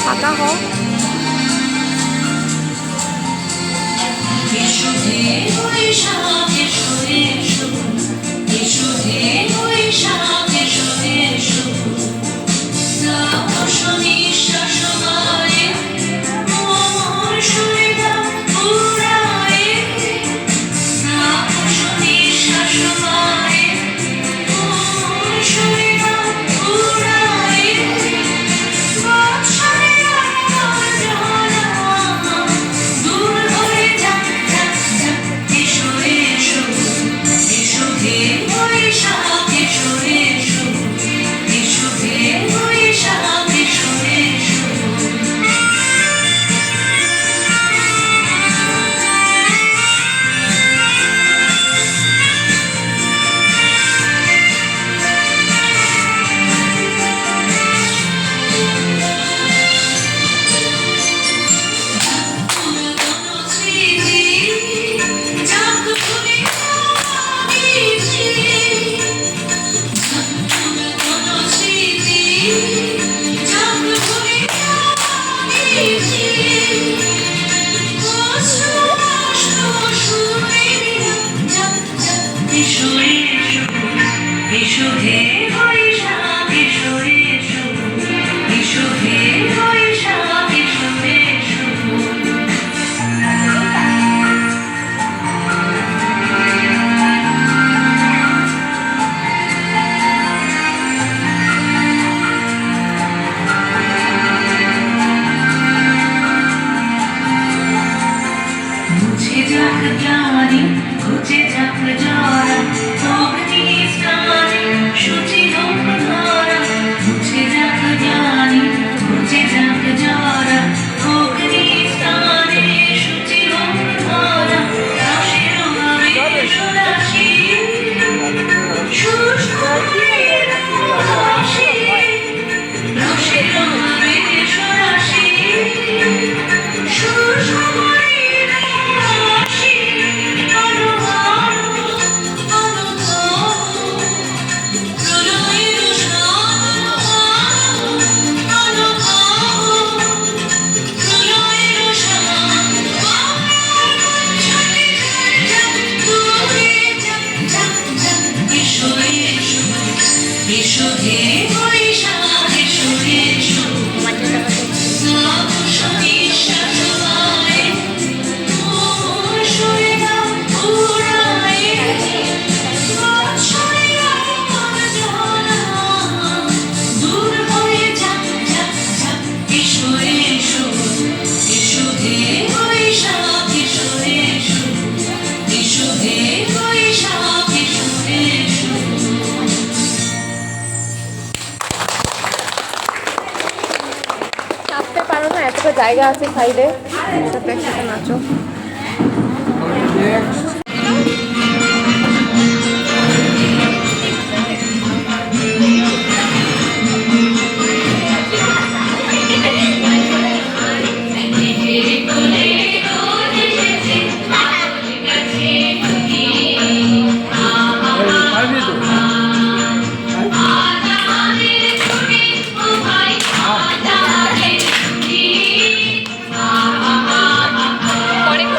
ফাঁকা হোক। জায়গা আছে সাইডে, সাথে একসাথে নাচো। পরে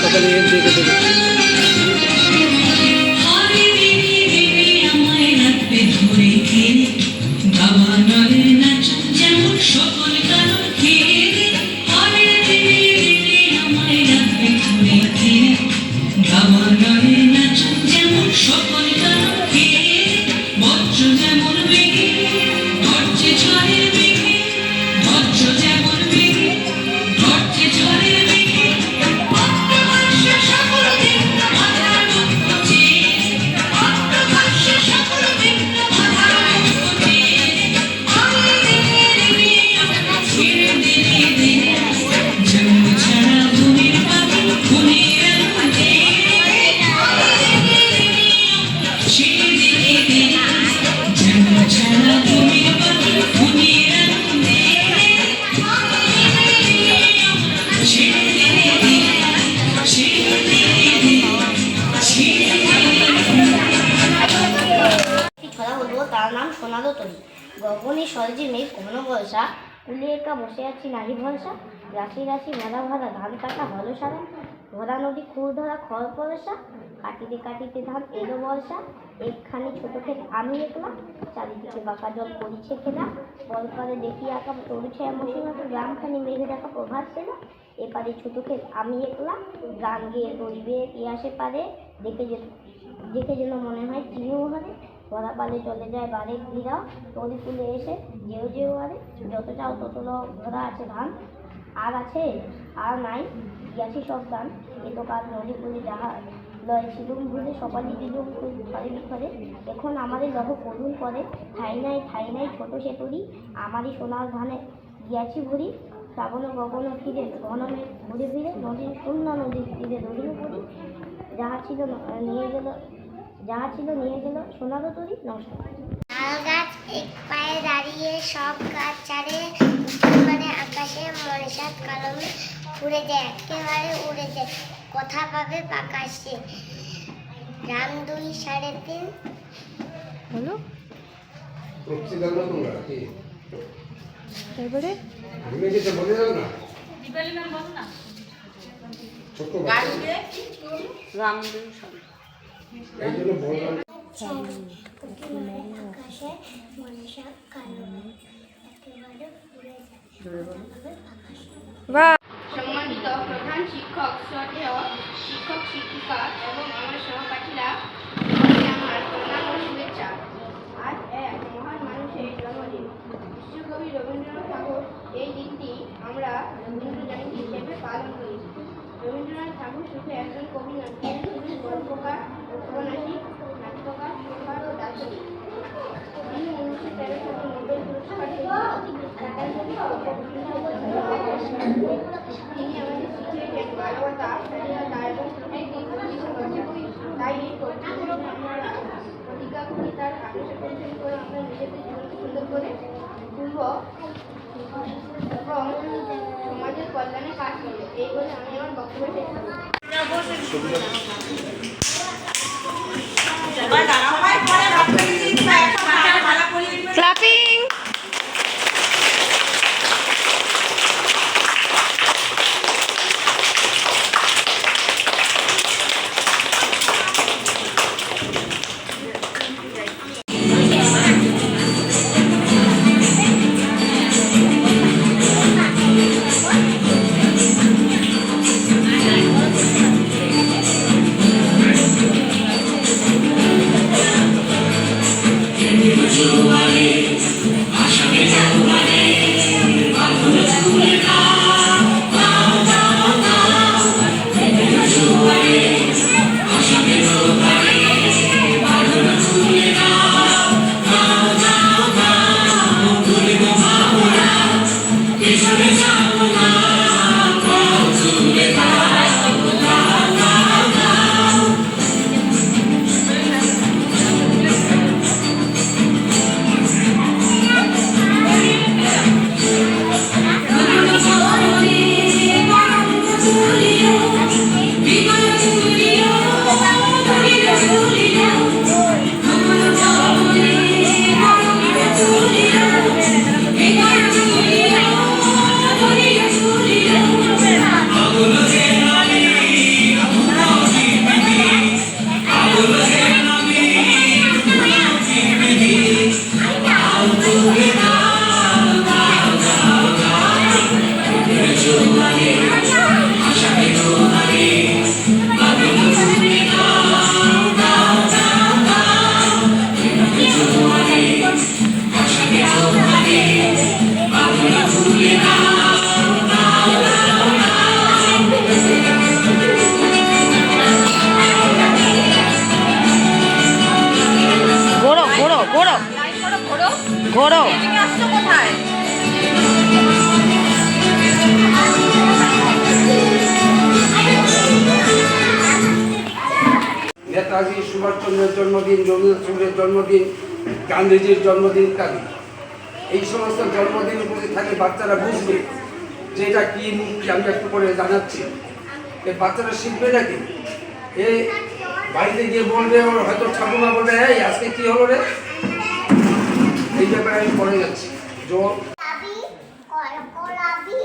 সকালে এর দেখে দেবে। তার নাম সোনালো তরি। গগনে সরজি মেঘ ঘন বর্ষা, কুলে একা বসে আছি নাহি ভরসা। রাশি রাশি ভরা ভরা ধান কাটা হলো সারা, ভরা নদী খুর ধরা খড় পরসা। কাটিতে কাটিতে ধান এলো বর্ষা, একখানি ছোট ক্ষেত আমি একলা। চারিদিকে বাঁকা জল পড়িছে খেলা, পরপারে দেখি আঁকা চলছে এমসি মতো গ্রামখানি মেঘে দেখা প্রভাত পেল। এপারে ছোট ক্ষেত আমি একলা, গান গেয়ে গরিবে ইয়াসে পারে। দেখে যেন মনে হয় চিনিও হারে। ভরা পালে চলে যায় বারে ঘিরাও, তরি ফুলে এসে যেও আরে। যত চাও তত ভরা আছে ধান, আর আছে আর নাই গেছি সব গান। এত কাল নদী পুলি যাহা লয় ছিলুম ভুলে, সকালে দিলুম ঘরে বিঘরে। এখন আমাদের লহ করুণ করে, ঠাই নাই ছোট সে তরি। আমারই সোনার ধানে গিয়াছি ভরি, শ্রাবণ গগন ফিরে ঘনমে ঘুরে ফিরে। নদীর শূন্য নদীর তীরে দড়িয়ে পড়ি, যাহা ছিল নিয়ে গেল সোনারও তরি। নমস্কার। তাল গাছ এক পায়ে দাঁড়িয়ে সব গাছ ছাড়ে, উঠে পারে আকাশে মনসাত কলমে উড়ে যায়, একেবারে উড়ে যায়, কথা পাবে আকাশে। রাম 2 3.5 হলো তারপরে আকাশে মনসাত কলমে একেবারে উড়ে যায়। বাহ। সম্মানিত প্রধান শিক্ষক, শ্রদ্ধেয় শিক্ষক শিক্ষিকা এবং আমার সহপাঠীরা, আমার প্রণাম ও শুভেচ্ছা। আজ এক মহান মানুষের জন্মদিন, বিশ্বকবি রবীন্দ্রনাথ ঠাকুর। এই দিনটি আমরা রবীন্দ্র জয়ন্তী হিসেবে পালন করি। রবীন্দ্রনাথ ঠাকুর শুধু একজন কবি নন, তিনি ছিলেন গল্পকার, ঔপন্যাসিক, নাট্যকার, সুরকার ও দার্শনিক। তিনি 1913 সালে নোবেল পুরস্কার তিনি আমাদের শিখিয়েছেন মানবতা, স্বাধীনতা এবং তাই এই আমরা প্রতিজ্ঞা করি তার আদর্শ পরিচয় করে আমরা নিজেদের জীবনকে সুন্দর করে তুলব এবং সমাজের কল্যাণে কাজ করব। এই বলে আমি আমার বক্তব্য শেষ করব। ক্লাপিং। নেতাজি সুভাষচন্দ্রের জন্মদিন, রবীন্দ্রনাথ ঠাকুরের জন্মদিন, গান্ধীজির জন্মদিন ইত্যাদি। এই সমস্ত জন্মদিনের প্রতি থাকে বাচ্চারা বুঝবে যে এটা কী কি। আমি একটু করে জানাচ্ছি, এই বাচ্চারা শিখবে নাকি, এ বাড়িতে গিয়ে বলবে, ওর হয়তো ঠাকুমা বলবে, এই আজকে কী হলো রে, এই ব্যাপারে আমি পড়ে যাচ্ছি। কলাবি